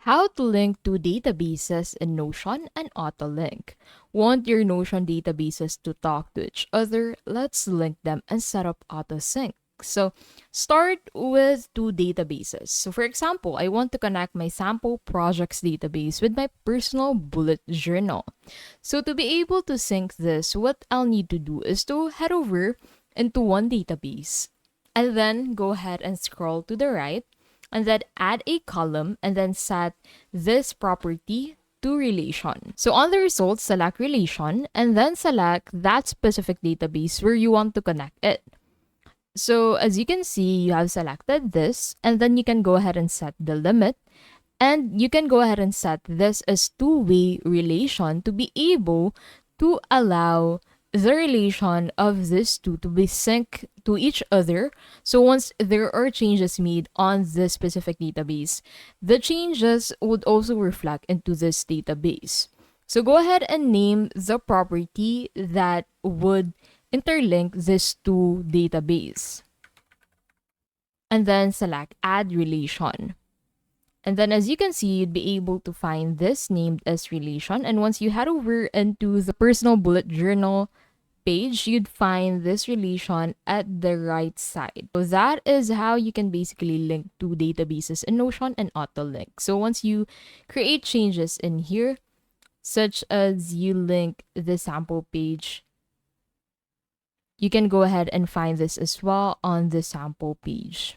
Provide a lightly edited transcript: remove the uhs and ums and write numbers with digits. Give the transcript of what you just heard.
How to link two databases in Notion and AutoLink. Want your Notion databases to talk to each other? Let's link them and set up AutoSync. So start with two databases. So for example, I want to connect my sample projects database with my personal bullet journal. So to be able to sync this, what I'll need to do is to head over into one database and then go ahead and scroll to the right and then add a column and then set this property to relation. So on the results, select relation and then select that specific database where you want to connect it. So as you can see, you have selected this and then you can go ahead and set the limit and you can go ahead and set this as two-way relation to be able to allow the relation of these two to be synced to each other. So once there are changes made on this specific database, the changes would also reflect into this database. So go ahead and name the property that would interlink these two database. And then select add relation. And then as you can see, you'd be able to find this named as relation. And once you head over into the personal bullet journal page, you'd find this relation at the right side. So that is how you can basically link two databases in Notion and AutoLink. So once you create changes in here, such as you link the sample page, you can go ahead and find this as well on the sample page.